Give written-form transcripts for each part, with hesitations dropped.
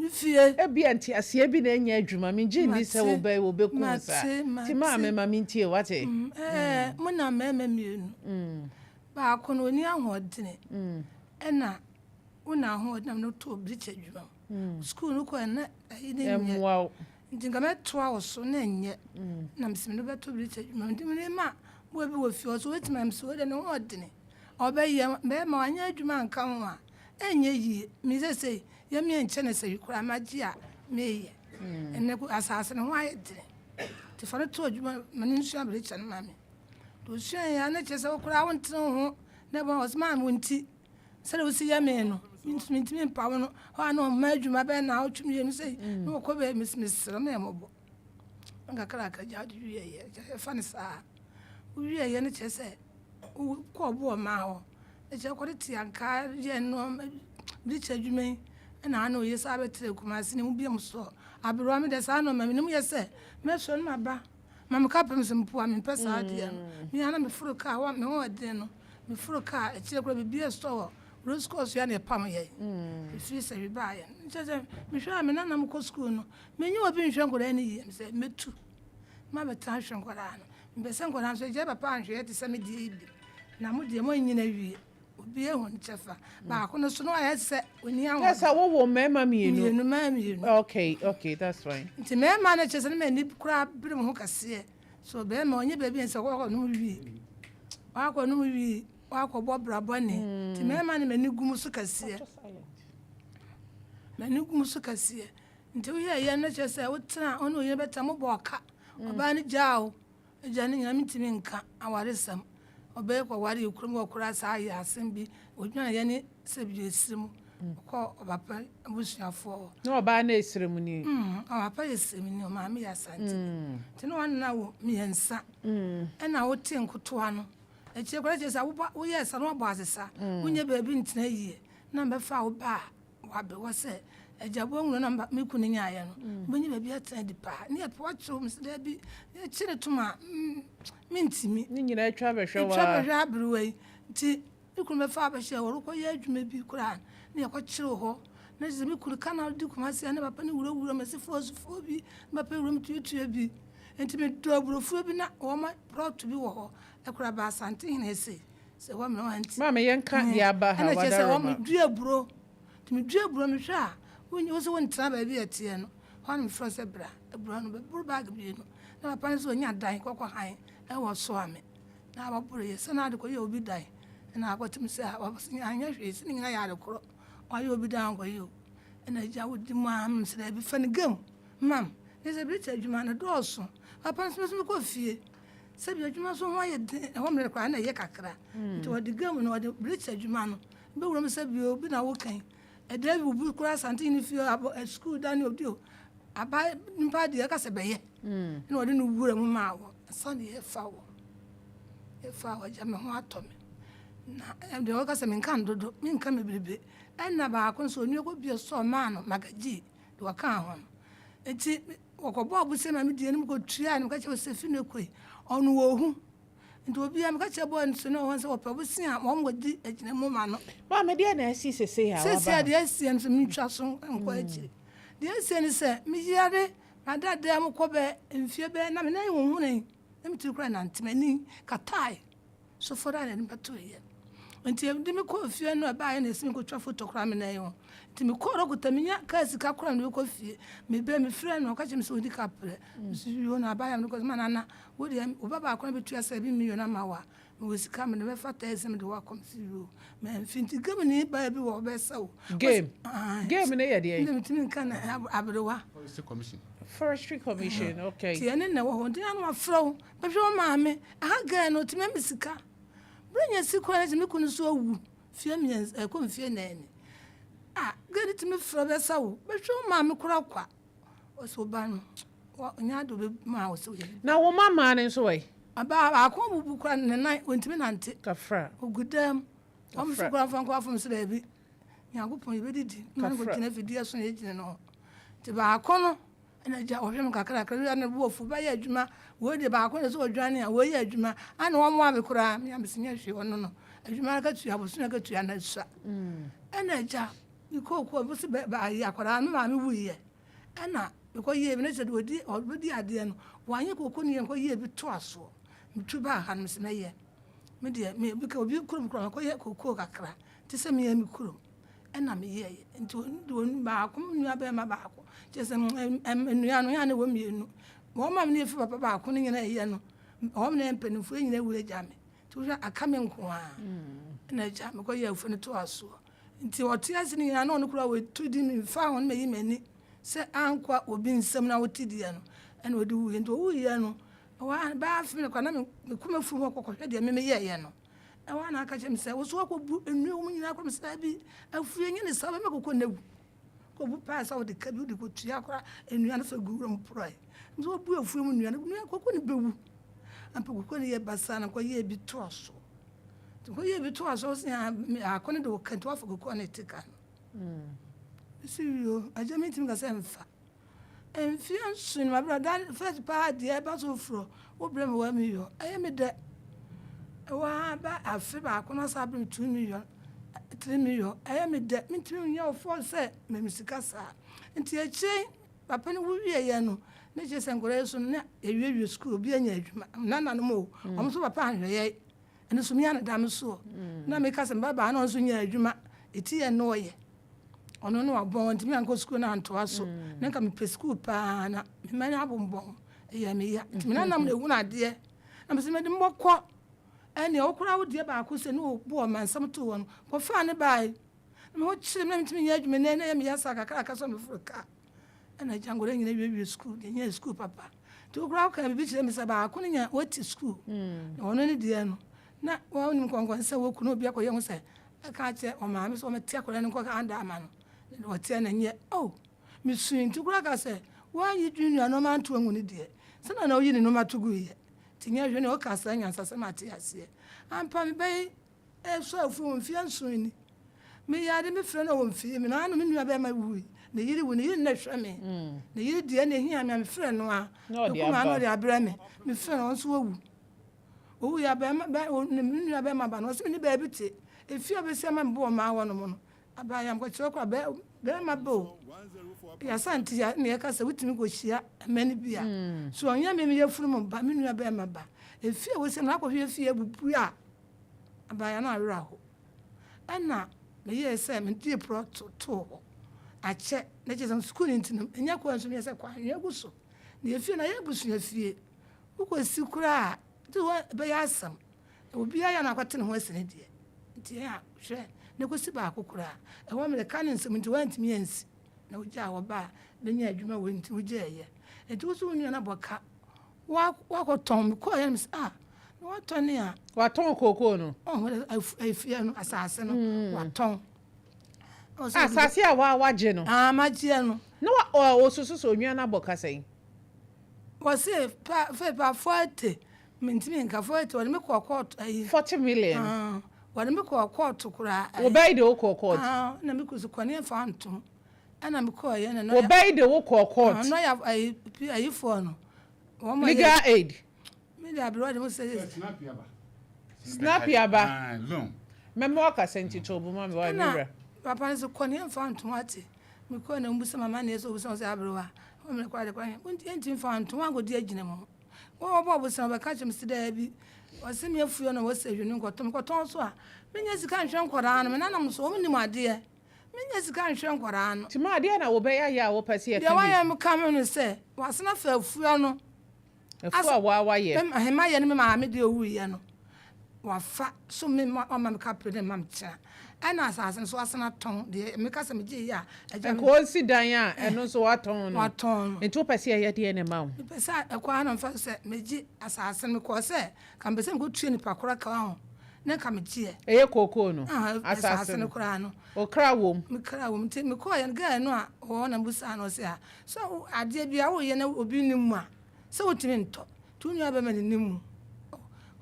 fie ebi anti asie bi na enya adwuma me gye ndi se wo be kunsa ti ma me ntie wate mo na mema mienu ba ko no ni ahodene na una ahodene no to bricha adwuma school no ko na ide nye ndinga metwa wo so na nye na msimi no beto bricha adwuma ndi me ma bo bi wo fie so wetima mso de no hodene obaye be ma anya adwuma nka ho a enye yi mi se ye mi enche na se yikura maji a meye enne ku asase no wa yedire ti fa no to adwuma mani nsu abere cha no mame to sua ya na che se okura wontre ho na ba osma wonti se le usi ya me no mi mpa wo no ha no ma adwuma be na otwum ye no se no ko be mismisira na emobo nga kala ka ja du ye fa ne sa uwie ye ne che se ko bo ma ho e che ko ti anka ye no bi che adwuma na ana oye sa betre kumase ne mu biem so abiro me de sa no ma me nim ye se me so no ba ma me ka pem se mpo a me pesa ade me ana me furu ka wa me ho de no me furu ka e che ko bi e so rose course ya ne pam ye fi se bi ba ye che me hwa me na na mo ko school no me nyi obi nhwe nkora ni ye me se metu ma beta nhwe nkora no me se nkora so je papa nhwe te se me die bi na mo die mo nyina wie obi ehun chefa ba ko no so no ayese oni anwo yes wo mema mienu okay that's fine nti mema na chese na ni kura birim ho kase so be ma onye ba bi ense ko no wie wa ko no wie wa ko bo brabo ne nti mema na mani gum so kase mani gum so kase nti wo ye na chese wo tena ono ye beta mo bo ka oba ni jao eja ni nyame timi nka awaresam obe ko wari ukurum okura sa ya asembi odwana ye ni sebi esirim ko obapa abusuafo no oba na esirim ni obapa esirim ni o ma me ya santi ti no wan na wo miensa na wo ti nkotoa no e che kwara che sa wo ye sa no bo asesa wonye baabi ntina yie na be fa wo ba wa be wo se ejabo nwuro na me kunu nya ya no bonye baabi atena di pa ne e po acho mse da bi e chire tuma mintimi ni nyina atwa behwe wa atwa behwe abruwei nti ikunu be fa ba hye wo ko ye adwuma bi kura ne e ko chire ho na je me kuru kana di kumase na papa ni wuro masifo osufo bi papa wuro mtutu bi nti me do aburofu bi na wo ma prot bi wo ho e kura ba asante hina ese se wo me wanti mama yenka ya ba ha wa da wo du aburo nti me du aburo me hwa wonye wo se won tira ba bi atie no ho na me fro se bra aburo no be buru bag bi no na papa ni so nya dan kokko han e wo so ame na ba buru ye se na de ko ye obi dan na akotim se ha ba se anya hwe se ni ya de koro wa ye obi dan ko ye na ja wo di mu am se da bi fa ni gam mam ne se bi adwuma na do so papa nso me ko fie se bi adwuma so ho ye de ho me kwa na ye kakra nti wo di gam no wo di bridge adwuma no be wuro me se bi obi na wo kan e da bi bu kura santi ni fie abo school dani obi o aba mpa de ka se be ye na wo di no wura mu ma wo so ne ye fa wo ja me ho atome na de wo ka se me kan dodo me nka me biribe na ba ko so ni ko bi so ma no magaji de wo kan ho enti wokobo abuse ma me die ni ko tua ni ka che se fi ne koi onu wo hu nti obi am ka che bo nso no won se wo pabusi a mo mo di agina mo ma no ma me die na si se ha wa ba se de asi nso mi twa so nko achi de asi ni se mi yare na dada mo ko be mfie be na me na hu hu ni mi ti kura na ntimani katai so fora na ni pato ye nti de me ko fie no ba ye na esi mi ko twa foto kura me na yo nti me ko ro kutaminya ka sika kura no ko fie me be me frɛ no ka che me so di kapre so yo na ba ya no ko manana wo de wo baba akora betu asa bi million na mawa me wo sika me be fa 1000 de wa kom si yo me finti gam ni ba bi wo be saw game na ye de nti me tin kan abrewa forestry commission okay ti ene na wo ho ndi anu afro be hwe ma me aha ga no ti me sika brenya sikwa na me kunu so awu fie me ko mfie na ene gari ti me fro be sawo be hwe ma me kura kwa o so ba no nya do be ma o so ye na wo mama ne so we aba akon bubu kura ne nan ontimi nante kafra ogudam am so kura fan kwa fam so da bi nya gopon ye be didi na go gina fidi so ye gina no ti ba akon na ja o hwem kakra kakra na bu ofu ba ye adwuma wo de ba akon so odwane a wo ye adwuma ana wo mo abe kura me am sinya hwe wono no adwuma ka tu abosu na ka tu na sa ena ja ikoko bu se ba ya kwara no ma me wuye na because ye me said odi ade no wanye koko ne yenko ye bi to aso mitu ba ha no se na ye me de me bi ka obi kurum ko ye koko kakra ti se me ya mi kurum na me ye nti do ba ko nua ba ma ba ko ti se nua no ya na wo mienu wo ma me ne fi papa ba ko ne nyina ye no wo me ne mpanimfo nyina wure jame ti wo aka me nko a na jame ko ye afu ne to aso nti wote ase ne nyina no kura we tu di mi fa ho me yi mani se ankwa obi nsam na wote di no na odi wu nti wo ye no wa ba afi me kwa na me kuma fu ho kokko de me ye no wa na aka chem se wo so ko bu enu mu nyina ko me se bi afu ye ne sa ba me kokko na wu ko bu pa sa wo de ka bi de ko tua kora enu na fa gu rom proi nti wo bu afu mu nua kokko ne bewu ampa kokko ne ye basa na ko ye bi to so ko ye bi to aso se akone de kan to afa kokko ne tika sirio aja me tim ka se mfa enfia sun ma brother first pa de ba so fro wo bre me wa mi yo aye me de wa ba afi ba kono sa bre 2 million 3 million aye me de me tim nya ofo se me misika sa nti eche papa ne wo wie ye no ne je se ngore so na ewie school bi anya adwuma na no mo o so papa anhwe ye ene so mi ana dam so na me ka se baba na so nya adwuma eti ye no ye ono no abon ntimi anko school na anto aso na nka me pe school pa na me manya abombon eya me ya ntimi na nam na ewu na de na me se me de mbokọ ene okura wo de ba ko se no bo o mansam to won ko fa ne bai me ho chire me ntimi nya adwuma na ya me ya sa kakra ka so me fuka ena jangore nyina wie school de nya school papa to okura ka bi chire me se ba ko nya wati school ono ne de no na wo nim konkon se wo kuno bi akoye ho se ka che o ma me so me tia kora ne ko ka anda ama no wote na nye mi suin ti kura ka se wa yi junior no man to nguni de se na oyi ni no matugu ye ti nya hwe ne o ka sa nya sase mate ase ampa me bai so afu mfia nsuin ni me ya de me frɛ na wo mfie me na no me nua ba ma wu ne yiri wu ne yiri na hwɛ me ne yiri de na hia me frɛ no a ko ma no de abra me frɛ no so wu o ya ba ne nua ba ma ba no so ni ba bi te efi obesi ma mbo ma wo no mo no abayam ko chiro kwa be ma bo ya santi ya ne ka se wutimi ko hia mani bia so onya me ye furu mo ba me nua be ma ba efi e wose na ko hwe fie bubu a abaya na awra ho ana me ye se me die pro to ache na je sam school ntinam enya ko nso me se kwa hwe guso na efi na ye busu ya fie uko sikura ti wo be ya asam obi ya na kwate ne ho asene die nti ya hwe ne ko si ba akokura e wo me ka ne nsem nti wantimi yansi na ugya wo ba na nya adwuma wo nti ugya ye nti wo so nua na boka wa ko ton ko ye me na wa ton ne a wa ton koko no afia no asase no wa ton asase a wa je no ma je no na o so nua na boka sai wo se pa 40 mentimi nka 40 wo me ko 40 million wale me ko court kura obai de wo ko court na me ko so kwane fa antum ana me ko ye na no obai de wo ko court no ya ayi fo no legal aid me da bro de mo say snap yaba loan me mo ka senti to bu ma me wa me papa so kwane fa antum ate me ko na mbusa mama na so busa say abrowa o me kwa de kwa enti fa antum agodi agina mo wo bo busa ba ka chem sida bi wase me afuyo na wase hwenu nkoton so a menya sika nhwe nkora no me nanam so omni made menya sika nhwe nkora no ti ma de na wo be ya wo pese ya de wa ya me kam no se wase na fa afuyo no afuwa wa ye me ma ye no me ma me de owu ye no wa fa so me ma me ka pre de mam cha ana asase so asena ton de me ka se me je ya aja ko si dan a eno so waton no waton enti wo pese ya de ne ma wo me pese akwa na fa se me je asase me ko se ka me se ko tue ni pakora ka ho na ka me je eye koko no asase ne kora no o kra wom me kra wom te me ko ya ga no a wo na busa no se a so ade bia wo ye na obi ni mu a se wo timi nto tu nua ba ma ni mu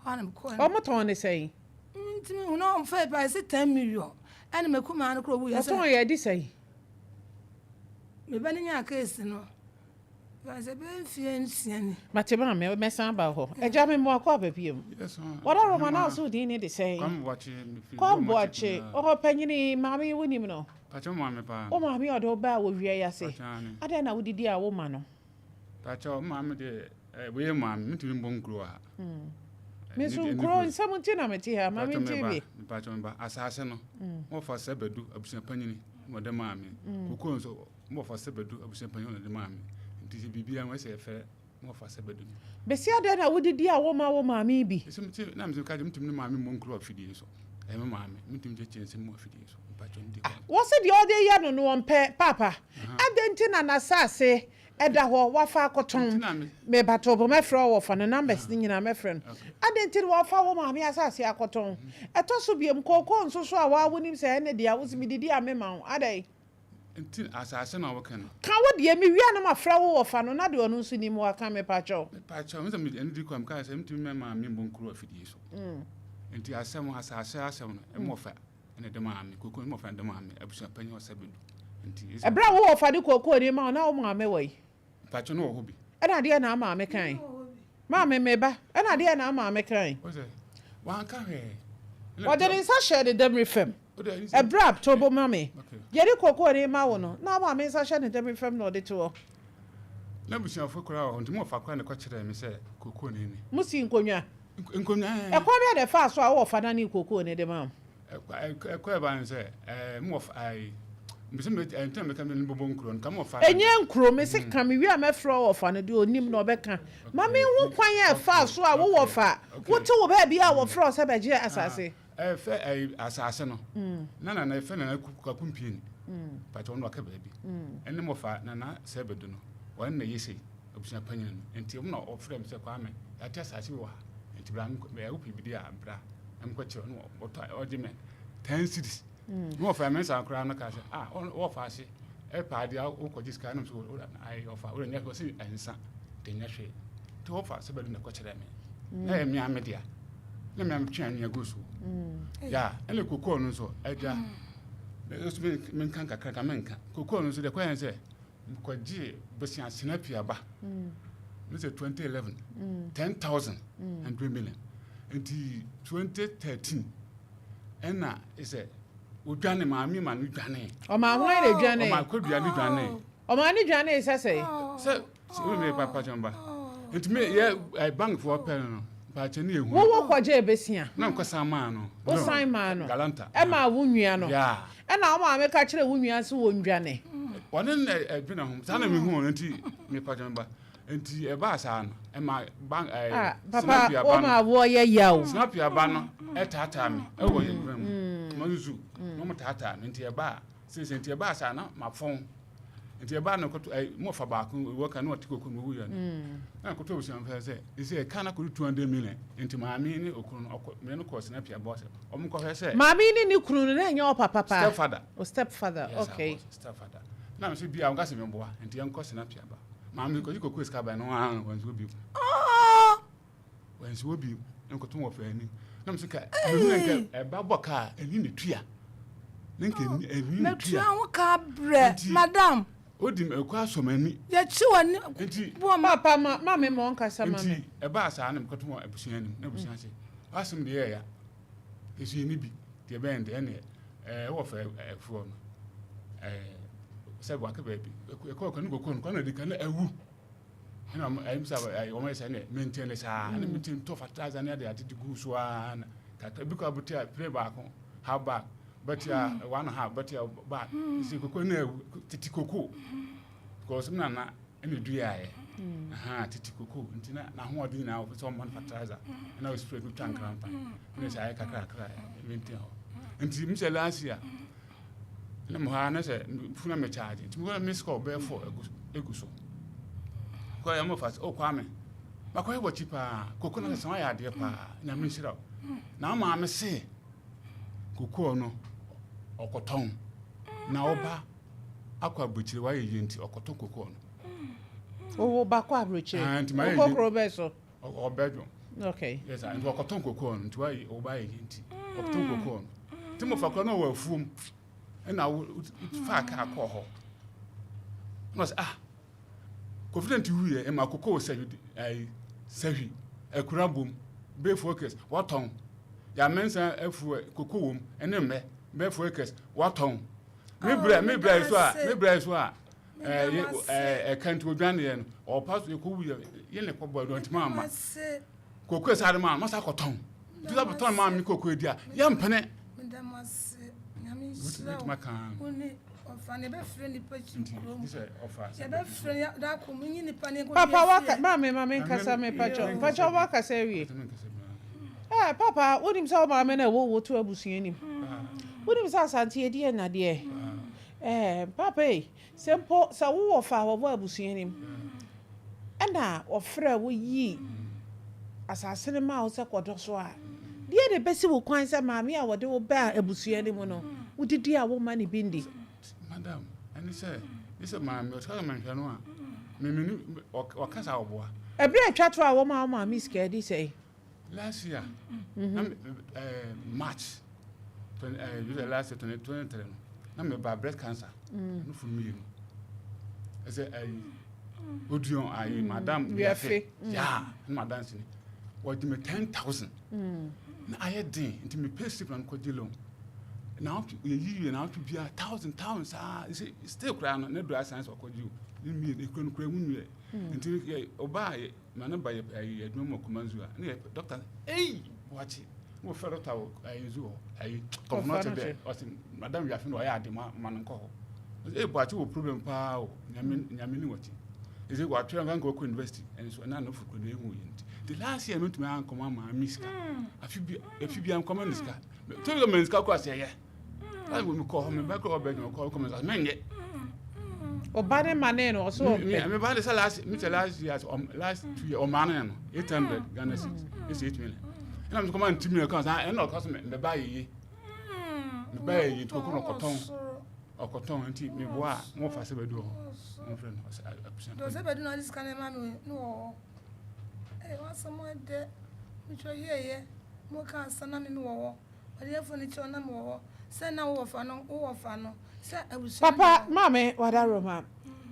ho na me ko o mo ton ne sei ntimi no mfa pa se 10 million ana me kuma no kro bu ya se o ton ye di sei me ba ni nya case no ba se be fie nsiani mate ba me san ba ho eja me mo akwa ba biem yes what are na so di ni de sei come watch o panyini mami woni no Pacho mama pa. O ma mi odo ba wo wie ya se. Ade na wo didi a wo ma no. Pacho mama de we mama mti mbonkro a. Me so nkro nsam na meti ha ma me TV. Pacho mba asase no. Mo fa sebedu abusia panyini mo de mama. Kokon so mo fa sebedu abusia panyini de mama. Nti bibia mo se fe mo fa sebedu. Besi ade na wo didi a wo ma mi bi. So mti na mti ka mti mama mbonkro afidie so. E mama mti mje chense mo afidie so. Pacho ndi. Wo se de ode ya no no mpe papa. Ade na na sase eda ho wafa akoton me batobo me frɛ wo fa no numbers ni nyina me frɛ no adenti wo fa wo ma me asase akoton eto so biem kokko nso so a wa wonim sɛ ene dia wo simi didi amema wo adai enti asase na wo kan ka wo de me wia na ma frɛ wo fa no na de ono nso ni mo aka me pacho me se me ndi kwam ka se mtumi me ma me mbonkuru afidie so enti asem asase asem no mo fa ene de ma me kokko mo fa de ma me abusa panyi osabedu enti ebra wo fa de kokko ni ma na wo ma me wai Pacho no hobi. Ena de na ma me kan. Ma me meba. Ena de na ma me kan. O se. Wan ka he. O de nsa share de dem refem. E brab to bo ma me. Yeri kokko ni ma wo no. Na ma me nsa share de dem refem no de to. Na busia fo kura o ntimo fa kura ne ko kire me se kokko ni ni. Musi nkonwa. Nkonwa. E kwa be de fa so a wo fa na ni kokko ni de ma. E kwa ba ne se mo fa ai mbese me ntem me ka me bobo nkro nka mo fa enye nkro me se ka me wi a me fro ofa no de onim na obeka ma me hu kwan e fa so a wo wo fa wo te wo ba bia wo fro se be je asase fe asase no na fe na kumpie pacho no aka ba bi enne mo fa na se bedu no wan na yesi abusia panyin no enti mo na ofre me se kwa me ati asase wo ha enti bra me wo pibidi a bra am ko che no oje me 10 cities no fa men sa kra na ka se wo fa se e pa dia wo ko jiska na so ai wo fa wo nya ko se ensa de nya hwe to wo fa se bedu na ko kire me na e mi amedia na me am twan nya gosu ya ele kokko no so aja men kan kakra ka men kan kokko no so de ko yan se ko ji besia sinapia ba no se 2011 10,000 and 3 million until 2013 ena ise odwane maami ma no dwane o ma ho ere dwane o ma ko dwane dwane o ma ni dwane se se me papa jamba ntime ye bank for pen no pa che na ehu wo kwaje ebesia na nko sama no o sign man no galanta e ma wo nwia no ya e na o ma me ka kire wo nwia se wo ndwane wone na edwena ho sana me hu nti me pa jamba nti e ba sa no e ma bank papa o ma wo ye yawo snapia ba no e tata me e wo ye gram mazuzu no mutata nti e ba sese nti e ba sa na mafon nti e ba no koto mo fa ba ko wo ka no otikoko no wuya na koto obusian fa se ise e kana ko 200 million nti maami ni okuru no me no ko snapia boss o mo ko he se maami ni kuru no na nya o papa stepfather yes, okay stepfather na me se bia o ga se me boa nti en ko snapia ba maami ko jiko eska ba no wanzo bi wanzo bi en ko to wo fa ni na me se ka me hu nka e ba boka eni ne tua nka eni ne tua ho ka bre madam odim ekwa asomani ya chi woni nti papa ma me mo nka sama me nti e ba asa na me ko to mo abusuan ni na abusuan se asem de ya esu ni bi de be ende ene wo fa efuo no se bwa ka ba bi ekwa ko ni ko na de ka na awu na am sa o ma se ne maintain sa na maintain to fataza na de ati gu so ana ka bi ko abutia pre ba ko ha ba but ya one half but ya ba si koko na titi koko because na ene dua ye titi koko nti na ho odi na o so man fertilizer na o spray to tank rampa na sai kakra maintain ho nti mi se last year na mo ha na se funa me charge nti mo na miss call be for eguso ko ya mo fast o kwa me ba ko e wo chipa koko na se wa ya de pa na mi shira na ma me se koko no okoton na oba akwa buchire wa ye nti okoton koko no o ba kwa buchire kokoro be so o bedroom okay yes and okoton koko no nti wa ye oba ye nti okoton koko no ti mo fakra no wa fuom na fa ka akọ ho no confident hu ye e ma koko sahi ekura bom be focus waton ya mensa afu koko wom ene me be focus waton me bra so a can't go down there or pass you cool ye ko boy don't mama kokwe sare ma masa koton tu da beton ma mi kokwe dia ye mpene Papa waka mama nkasa me pacho waka say wie papa wonim say mama na wo to abusua nim wonim say asante e die na de papa sempo sa wo fa wo abusua nim na ofra wo yi asase ne ma wo se kodo so a die de besi wo kwan say mama a wo de wo ba abusua nim no wo didi a wo ma ne bindi madam and he said mama o tell man no a me o kasa oboa ebre atwato a wo ma miss Kedi say last year March last year 2023 na me ba breast cancer no for me I say Odion madam we are free madam sini what me 10,000 na I had din into me pay slip and kodilo now you now to be 1,000 you still cry no do science or kodu me e kunu kura mu into oba na na ba ye adwuma komanzu a na doctor watch wo fero tawo ayizu comfort there madam ya fi no ya adema man nko ho watch wo problem pa o nyame ni watch is it what try go university and so na no for ko ehu yint the last year no to me an come ma miska afi bi an come miska to go miska ko ase ye I will call him back or beg or call come as men Obane mane no so me buy the last year last 2 year o man 800 Ghana cedis it's 8 million and I'm come on to me account and no cost me buy ye me buy ye to ko koton anti me boa mo fa se bedu mo friend do se bedu na this kan ma no wa someone de me cho ye mo kan sana me wo ade fo ni cho na mo say na wo fa no say abusu papa mama wada roma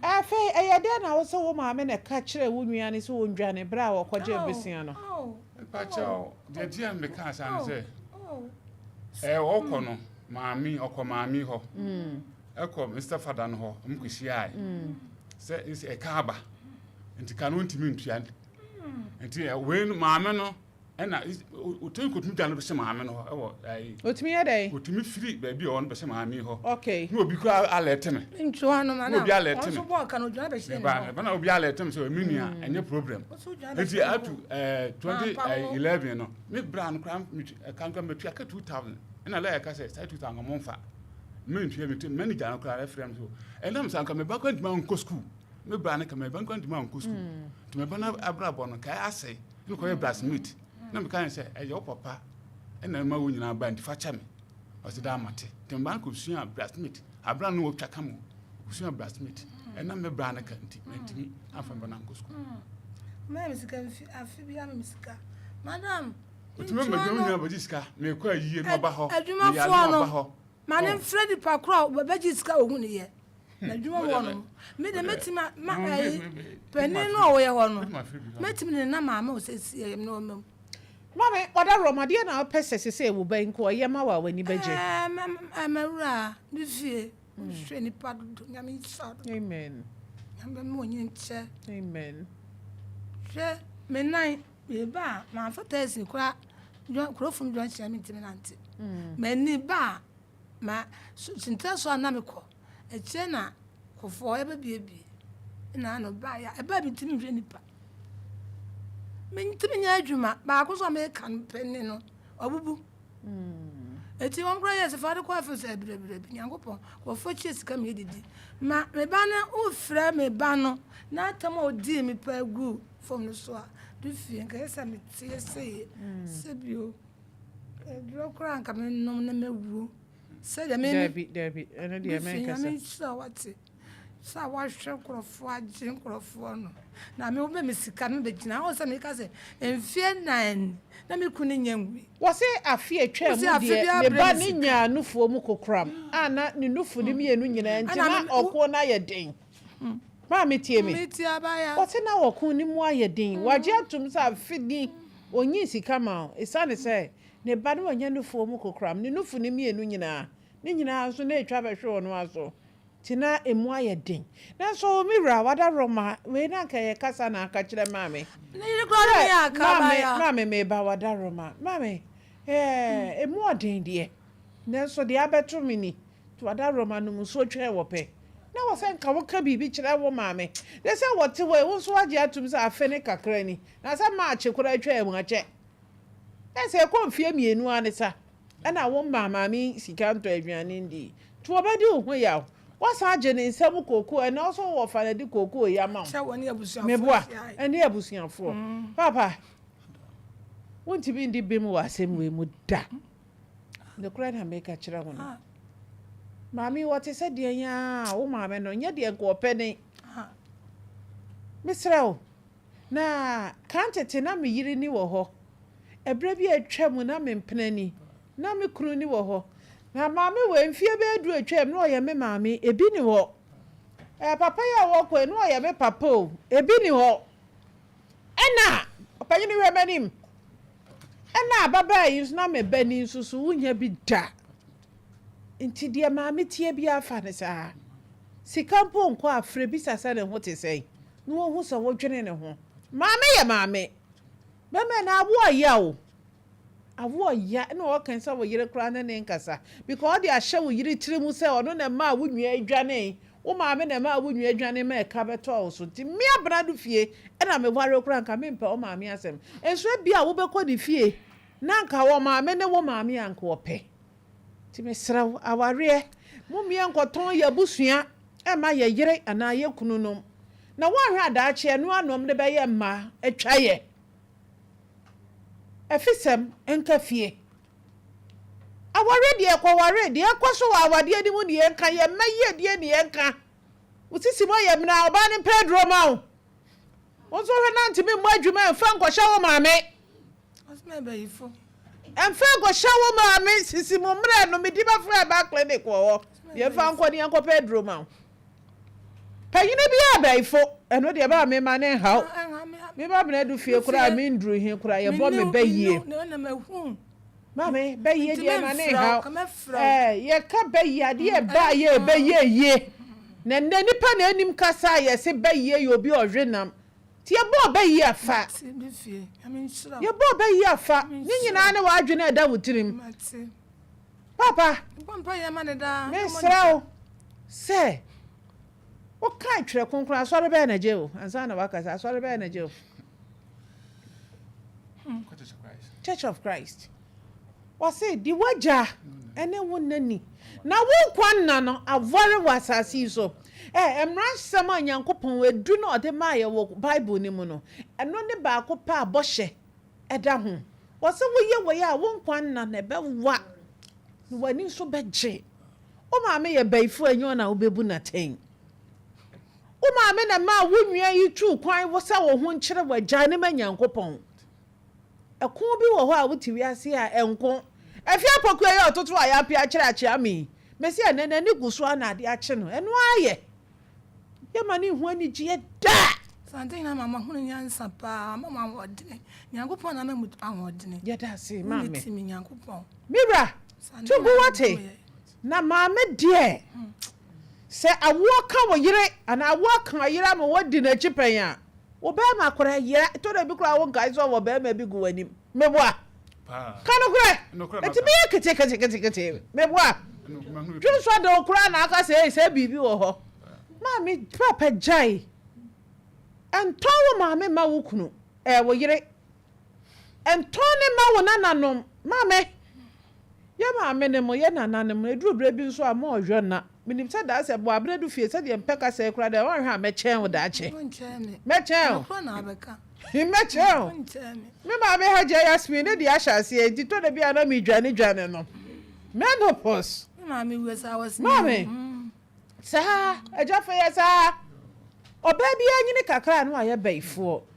afa eyede na wo so wo mama na ka kire wo nuane so wo ndwane bra wo kwaje besia no pa chao de dia me ka san say wo kono maami okomaami ho eko Mr. Father no ho mkwisi ai say is e kaaba nti kanu ntimi ntua nti we maame no ena utun kotumi dano be se maame no ho ai otumi yedai otumi free baby on be se maame ho okay no obi ko alert me ntua no mana obi alert me so bo kanu dwana be se ba na obi alert me so menua enye problem nti atu 2011 no me bra no kram kan kan metua ka 2000 ena la ya ka se 2000 mo mfa me ntua me manager no kra reference so enam san ka me ba kwandi ma nko school me bra na ka me ba kwandi ma nko school to me ba na abra bo no kai ase no ko ye brassmith na me kan say e yo papa ena ma wo nyina ba ntifa cha me o se da mate te me ba ko sua brassmith abra no wo twaka mo sua brassmith ena me bra na ka ntimi afa ba na nko school me misika afi bi am misika madam otime me gbe nyina ba jiska me ko ayiye no ba ho ya no ba ho mane Freddy Pakro ba jiska ohu ne ye na dwuma wo no me de metima ma ai penin no wo ye ho no metimi ne na mama o sesi no mem mama wada romade na pese sese wo ban ko ye ma wa wani beje amawura bi fie hwe ni padu nyame nsa amen nyame mo nyi nche amen hwe me nai be ba ma fa tesi kura kurofum dwan chia mi ntimi nante mani ba ma sinta so na me ko eche na kofo e ba bie na no ba ya e ba bi ntimi hwe nipa me ntimi nya adwuma ba ko so me kan penni no obubu eti won kra yes fa de ko afi se bire nyankopon ko fo chi sika me didi ma me ba na o fra me ba no na tam o di me pa gu fom no so a du fie nka esa me tie se bio dro kra nka me nom na mewu se de me Debbie eno de me kasa me so wati sa wa hwe krofo agye krofo no na me wo me sika me begina o se me ka se enfie nan na me kunu nyangwi wo se afie atwa mu de me ba ni nya nufuo mu kokram ana ni nufu ni mienu nyina ntima okwo na ye den ma me tie me abaya wo se na wokun ni mu aye den waje atum sa afidi onyi sika ma isane se ne ba no nya nufuo mu kokram ni nufu ni mienu nyina ni nyina so na etwa be hwe no aso tina emu aye den na so mi wura wada roma we na ka ye kasa na aka kire mame ni kura me ya ka ba ya mame me ba wada roma mame emu odin de na so de abeto mi ni to wada roma no mu so twa wo pe na wo se nka wo ka bibi kire wo mame de se wo te we wo so age atum se afene kakra ni na se ma ache kura twa emu ache na se ko mfie mienu anisa ana wo mama mi sika nto aduane ndi to obedi ho ya wasa age ne nsam koko na so wo fa na di koko ya ma sha woni abusuafo meboa ene abusuafo papa wonti bi ndi bem wa asem we mu da the cry na make a kira wono mami wote se de ya wo mama no nya de nko openi misrao na kantete na me yiri ni wo ho ebra bi atwam na me mpenani na me kunu ni wo ho na mami we mfie be edu atwam na oye me mami ebi ni ho papa ya wo ko na oye me papa o ebi ni ho ena opanyi ni we manim ena baba yi na me bani susu wunya bi da nti de mami tie bi afa ne sa sikampo nko afre bi sasa ne ho te sei no wo hu so wo dwene ne ho mami ya mami mama na awo ya o awo ya na wo kan sa wo yire kra na ne nkasa because de ahye wo yire tirimu se ono na ma wo nwua adwane wo mami na ma wo nwua adwane ma ka beto so ti mi abra do fie na me ware kra nka me mpa wo mami asem enso bia wo bekọ di fie na nka wo mami ne wo mami anka wo pe ti me sraw aware mo mi enkoton ya busua e ma ye yire ana ye kunu nom na wo ahwe adaache no anom de be ye ma atwa ye efisem enka fie aware de ekwaware de ekwoso wa awade ani mu ne enka ye maye de ne enka usisi mo ye mna oba ne pedro ma o so hwe na ntimi mo adwuma enfa nkosha wo maame asma be yifo enfa nkosha wo maame sisi mo mra no medi ba fra ba clinic wo ye fa nko ne enko pedro ma payine bi abaifo eno de ba me ma ne haw me ba bna du fie kura me ndru hin kura ye bo me bayie na mahu mame bayie de ma ne haw ye ka bayie de ba ye bayie ye na nipa na anim kasa ye se bayie ye obi ohwenam ti ye bo bayie afa ye bo bayie afa ni nyina ne wa adwene da wutirim papa me sraw se o kai twere konkron asore be na je o ansa na wakasa asore be na je o Church of Christ wase di waja ene wonani na wo kwanna no avore wasasi so emran sama nyankopon wedu na ode maye wo Bible ni mu no eno ne ba ko pa aboshe eda ho wase wo ye a wo kwanna na be wa ni wani so beje o ma me ye baifo anyo na wo bebu na ten o ma me na ma wo nwia yi tu kwan wo sa wo ho nkire waja ne manyankopon ekun bi wo ho a wo ti wiase a enko efi apokwe ye ototo a ya pia kire akye ami mesi enene ni guso na ade akye no eno aye ye mani hu ani gye da santin na mama hunu nyansa pa mama wodine nyankopon na mamu awodine ye da se mama mi ti mi nyankopon mira to go wate na mama de se awo ka wo yire ana awo ka yire ma wodi na chipen a wo be ma kora yire to da bi kora wo guys wo be ma bi gu wani meboa kanu kora eti bi kete meboa tun so da kora na aka se bibi wo ho mami papa jai anton wo mami ma wo kunu wo yire anton ne ma wo nananom mami ye mami ne mo ye nananom eduru bre bi nso a ma ohwe na minim se da se bo abredu fie se de mpeka se kura da won hwa mechen wo da ache mechen ko na abeka mechen me ma be ha je yasmin ne di ashase e di to da bia na mi dwane no menopause me ma mi wesa was mami sa eja fe ya sa oba bia nyini kakra no aye baifo